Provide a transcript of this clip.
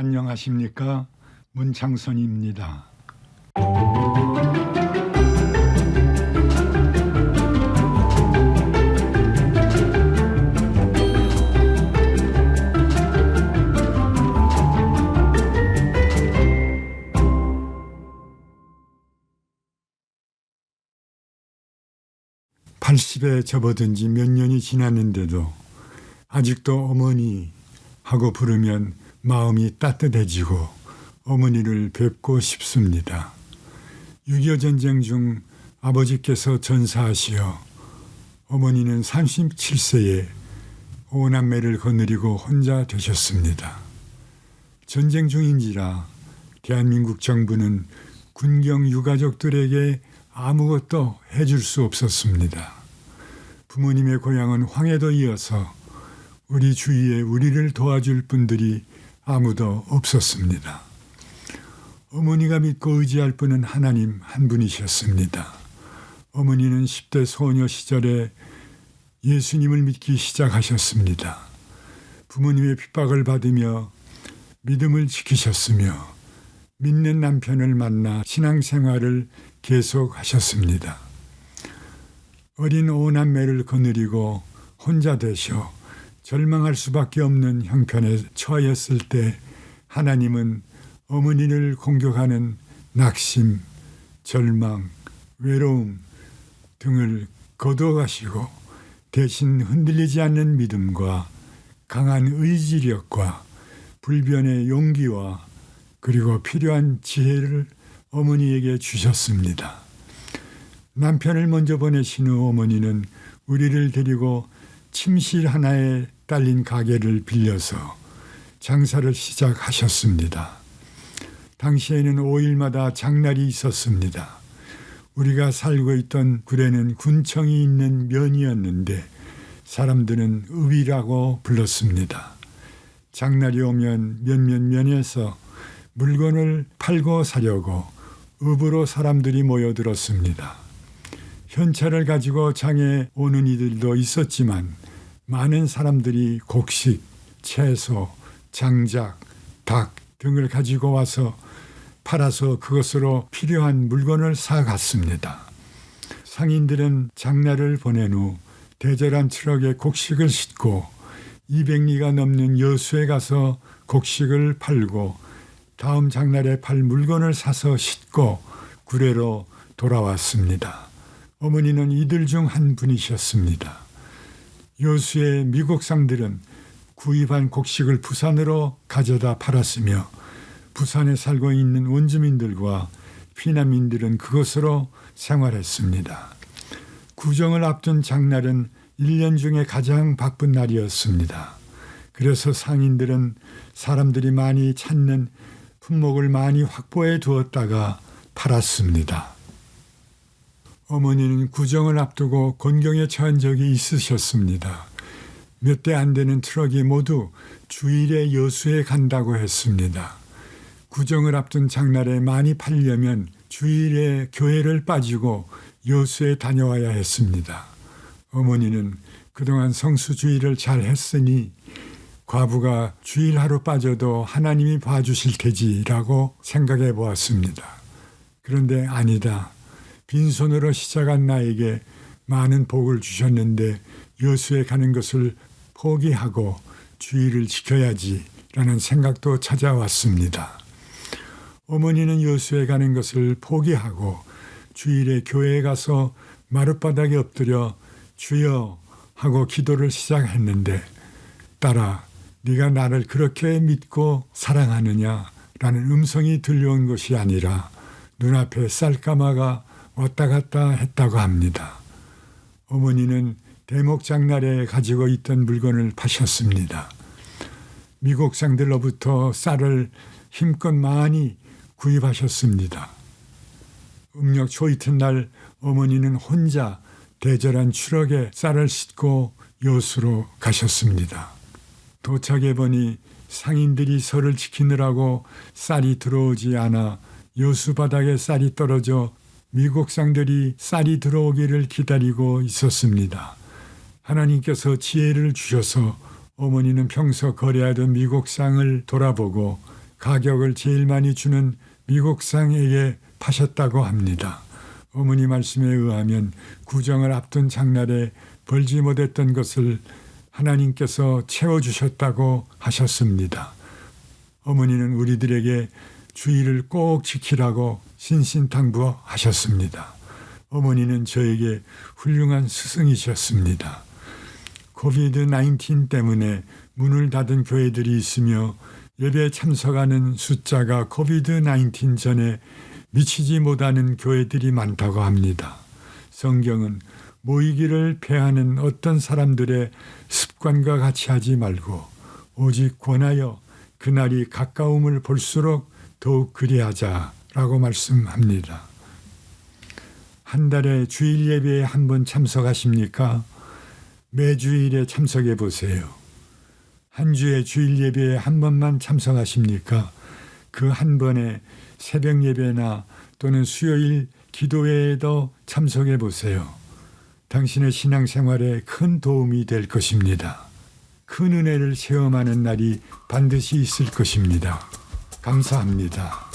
안녕하십니까? 문창선입니다. (80에) 접어든 지 몇 년이 지났는데도 아직도 어머니 하고 부르면 마음이 따뜻해지고 어머니를 뵙고 싶습니다. 6.25 전쟁 중 아버지께서 전사하시어 어머니는 37세에 5남매를 거느리고 혼자 되셨습니다. 전쟁 중인지라 대한민국 정부는 군경 유가족들에게 아무것도 해줄 수 없었습니다. 부모님의 고향은 황해도 이어서 우리 주위에 우리를 도와줄 분들이 아무도 없었습니다. 어머니가 믿고 의지할 분은 하나님 한 분이셨습니다. 어머니는 10대 소녀 시절에 예수님을 믿기 시작하셨습니다. 부모님의 핍박을 받으며 믿음을 지키셨으며 믿는 남편을 만나 신앙생활을 계속하셨습니다. 어린 5남매를 거느리고 혼자 되셔 절망할 수밖에 없는 형편에 처했을 때 하나님은 어머니를 공격하는 낙심, 절망, 외로움 등을 거두어 가시고 대신 흔들리지 않는 믿음과 강한 의지력과 불변의 용기와 그리고 필요한 지혜를 어머니에게 주셨습니다. 남편을 먼저 보내신 후 어머니는 우리를 데리고 침실 하나에 딸린 가게를 빌려서 장사를 시작하셨습니다. 당시에는 5일마다 장날이 있었습니다. 우리가 살고 있던 굴에는 군청이 있는 면이었는데 사람들은 읍이라고 불렀습니다. 장날이 오면 몇몇 면에서 물건을 팔고 사려고 읍으로 사람들이 모여들었습니다. 현찰을 가지고 장에 오는 이들도 있었지만 많은 사람들이 곡식, 채소, 장작, 닭 등을 가지고 와서 팔아서 그것으로 필요한 물건을 사갔습니다. 상인들은 장날을 보낸 후 대절한 트럭에 곡식을 싣고 200리가 넘는 여수에 가서 곡식을 팔고 다음 장날에 팔 물건을 사서 싣고 구례로 돌아왔습니다. 어머니는 이들 중 한 분이셨습니다. 여수의 미국상들은 구입한 곡식을 부산으로 가져다 팔았으며 부산에 살고 있는 원주민들과 피난민들은 그것으로 생활했습니다. 구정을 앞둔 장날은 1년 중에 가장 바쁜 날이었습니다. 그래서 상인들은 사람들이 많이 찾는 품목을 많이 확보해 두었다가 팔았습니다. 어머니는 구정을 앞두고 곤경에 처한 적이 있으셨습니다. 몇 대 안 되는 트럭이 모두 주일에 여수에 간다고 했습니다. 구정을 앞둔 장날에 많이 팔려면 주일에 교회를 빠지고 여수에 다녀와야 했습니다. 어머니는 그동안 성수주의를 잘 했으니 과부가 주일 하루 빠져도 하나님이 봐주실 테지라고 생각해 보았습니다. 그런데 아니다. 빈손으로 시작한 나에게 많은 복을 주셨는데 여수에 가는 것을 포기하고 주의를 지켜야지라는 생각도 찾아왔습니다. 어머니는 여수에 가는 것을 포기하고 주일에 교회에 가서 마룻바닥에 엎드려 주여 하고 기도를 시작했는데 딸아 네가 나를 그렇게 믿고 사랑하느냐라는 음성이 들려온 것이 아니라 눈앞에 쌀가마가 왔다 갔다 했다고 합니다. 어머니는 대목장날에 가지고 있던 물건을 파셨습니다. 미국상들로부터 쌀을 힘껏 많이 구입하셨습니다. 음력 초 이튿날 어머니는 혼자 대절한 추럭에 쌀을 싣고 여수로 가셨습니다. 도착해 보니 상인들이 설을 지키느라고 쌀이 들어오지 않아 여수 바닥에 쌀이 떨어져 미국상들이 쌀이 들어오기를 기다리고 있었습니다. 하나님께서 지혜를 주셔서 어머니는 평소 거래하던 미국상을 돌아보고 가격을 제일 많이 주는 미국상에게 파셨다고 합니다. 어머니 말씀에 의하면 구정을 앞둔 장날에 벌지 못했던 것을 하나님께서 채워주셨다고 하셨습니다. 어머니는 우리들에게 주의를 꼭 지키라고 신신당부하셨습니다. 어머니는 저에게 훌륭한 스승이셨습니다. 코비드-19 때문에 문을 닫은 교회들이 있으며 예배 참석하는 숫자가 코비드-19 전에 미치지 못하는 교회들이 많다고 합니다. 성경은 모이기를 패하는 어떤 사람들의 습관과 같이 하지 말고 오직 권하여 그날이 가까움을 볼수록 더욱 그리하자라고 말씀합니다. 한 달에 주일 예배에 한 번 참석하십니까? 매주일에 참석해 보세요. 한 주에 주일 예배에 한 번만 참석하십니까? 그 한 번에 새벽 예배나 또는 수요일 기도회에도 참석해 보세요. 당신의 신앙생활에 큰 도움이 될 것입니다. 큰 은혜를 체험하는 날이 반드시 있을 것입니다. 감사합니다.